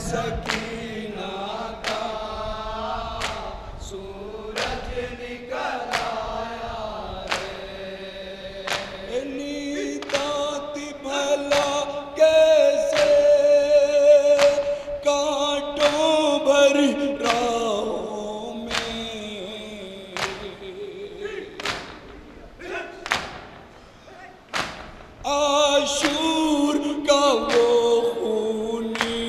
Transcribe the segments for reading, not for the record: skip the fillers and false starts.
سکینہ کا سورج نکل آیا ہے نیتاتی بھلا کیسے کانٹوں بھری راہوں میں عاشور کا وہ خونی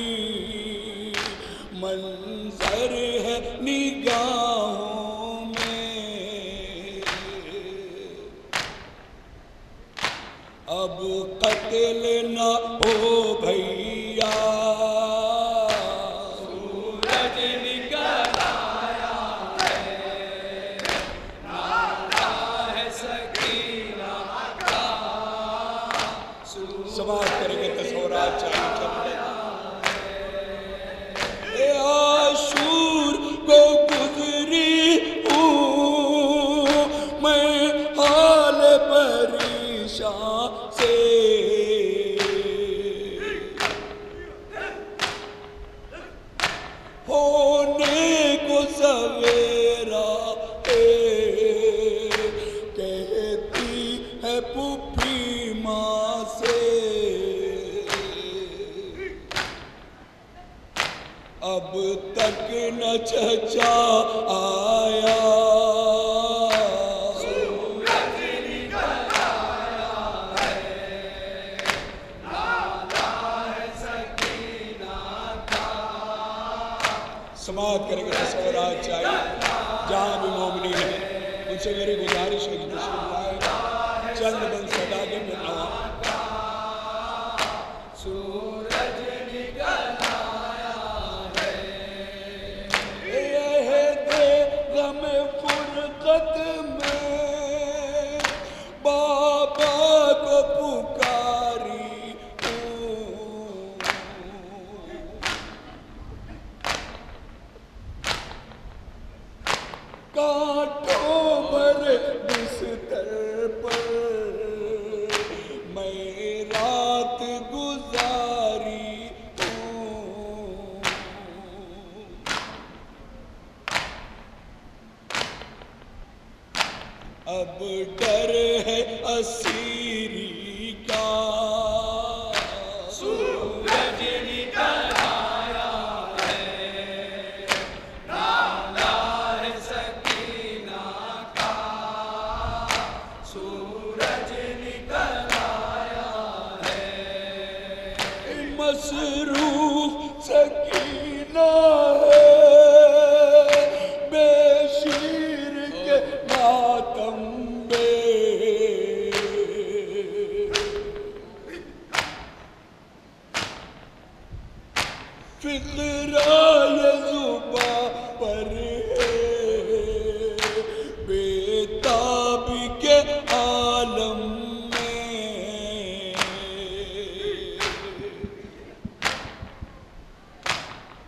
منظر ہے نگاہوں میں اب قتل نہ ہو بھیا سورج نکل آیا ہے نالا ہے سکینہ کا سماعت کریں گے تصورات چاہیے چلتے اے عاشور کو گزری ہوں میں حال پریشان سے ہونے کو سویرا کہتی ہے پھوپھی ماں سے اب تک نہ چچا آیا سورج نکل آیا ہے نالا ہے سکینہ کا سماعت کریں گے تصورات چاہیے جہاں بھی مومنین ہیں ان سے میری گزارش ہے کہ تشریف لائے چند بند صدا کے بنا سورج نکل آیا ہے عہد غم فرقت میں بابا کو پکاری ہوں کانٹوں بھرے بستر پر میں رات گزاری ہوں اب ڈر ہے اسیری کا سورج نکل آیا ہے نالا ہے سکینہ کا سورج نکل آیا ہے مصروف سکینہ ہے بے شیر کے ماتم میں فقرائے زباں پر ہے بیتاب کے عالم میں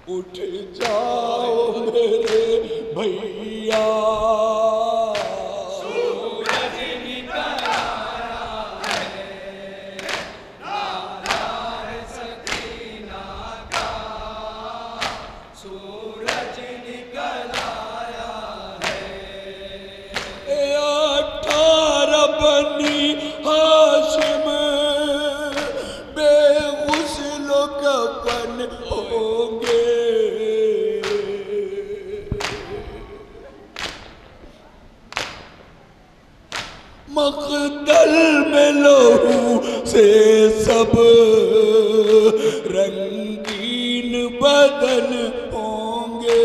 اٹھ جاؤ میرے بھیا سورج نکل آیا ہے نالا ہے سکینہ کا سورج نکل آیا ہے اے 18 بنی ہاشم بے غسل و کفن ہوں گے مقتل میں لہو سے سب رنگین بدن ہوں گے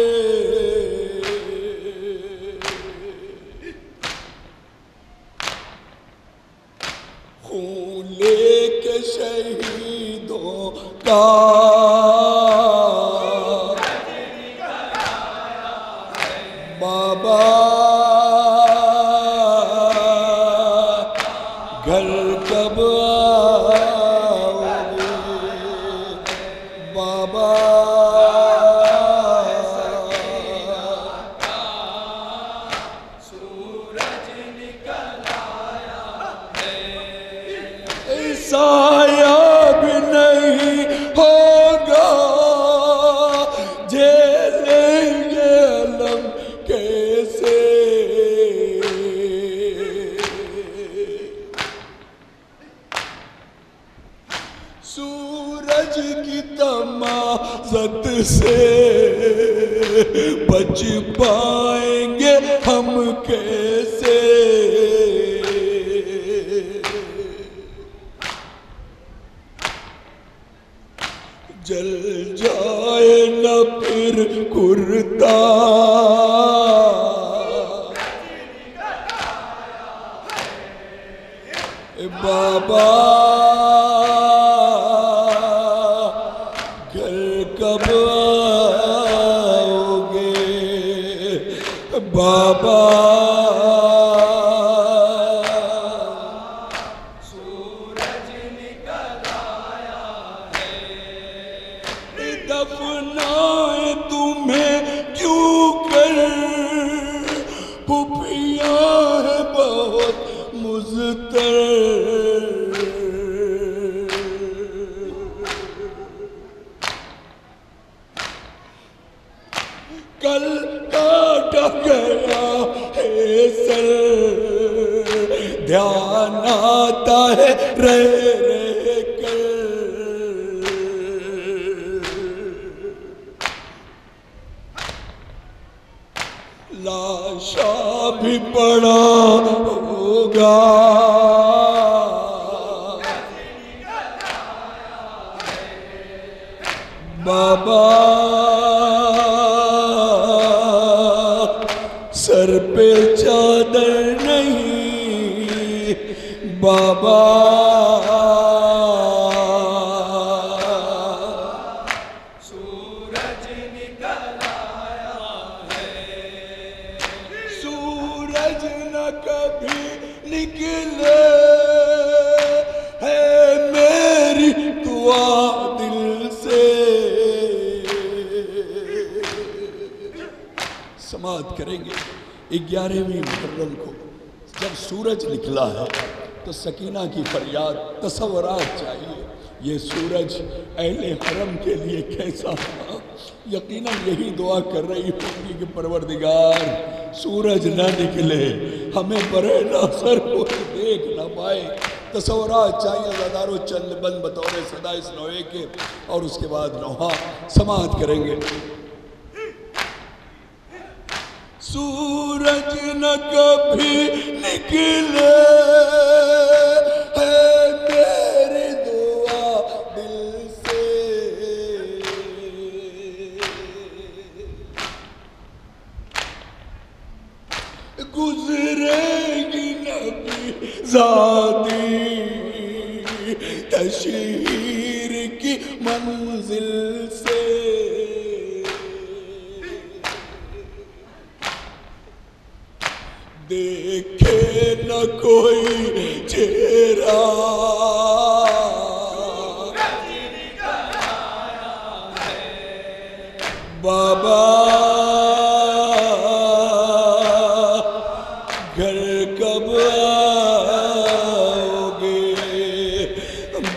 خون لے کے شہیدوں کا بابا گھر کب آؤ گے بابا سورج نکل آیا ہے سایہ بھی نہیں ہوگا سورج کی تمازت سے بچ پائیں گے ہم کیسے؟ جل جائے نہ پھر کرتا بابا، گھر کب آؤ گے بابا؟ سورج نکل آیا ہے، دفنائے تمہیں کیوں کر، پھپھیاں ہے بہت مضطر، کل کاٹا گیا ہے سر، دھیان آتا ہے رہ رہ کر، لاشا بھی پڑا ہوگا بابا، سر پہ چادر نہیں بابا، سورج نکل آیا ہے، سورج نہ کبھی نکلے ہے میری دعا دل سے۔ سماعت کریں گے 11ویں محرم کو جب سورج نکلا ہے تو سکینہ کی فریاد، تصورات چاہیے یہ سورج اہل حرم کے لیے کیسا تھا۔ یقیناً یہی دعا کر رہی ہوگی کہ پروردگار سورج نہ نکلے، ہمیں برے ناصر کو دیکھ نہ پائے۔ تصورات چاہیے زادارو چند بند بطور صدا اس نوعے کے، اور اس کے بعد نوحہ سماعت کریں گے۔ سورج نہ کبھی نکلے ہے میری دعا دل سے، گزرے گی نبی ذاتی تشہیر کی منزل سے، دیکھے نہ کوئی چہرہ بابا، گھر کب آؤ گے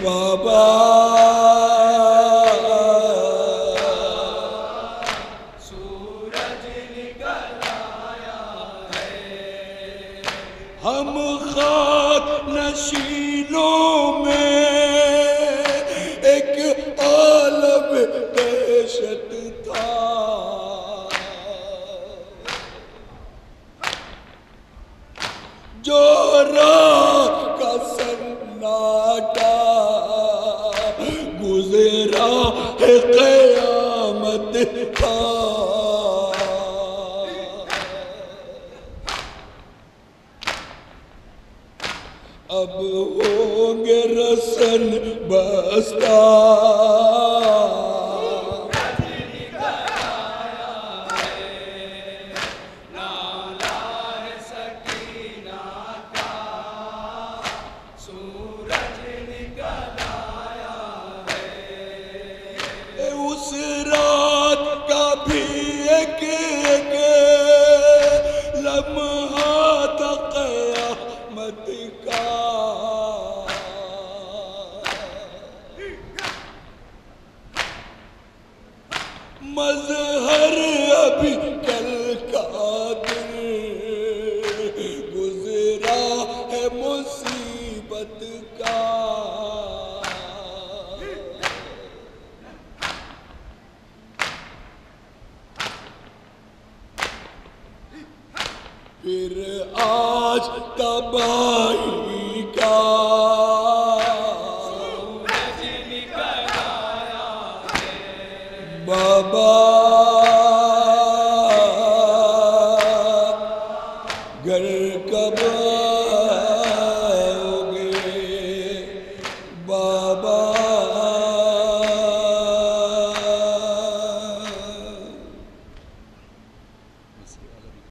بابا؟ ہم خاک نشینوں میں ایک عالم دہشت تھا، جو رات کا سناٹا گزرا ہے قیامت تھا، اب ہوں گے رسن بستہ اس رات کا بھی ایک ایک لمحہ تھا قیامت کا، مظہر ابھی کل کا دن گزرا ہے مصیبت کا، تباہی کا بابا گر کب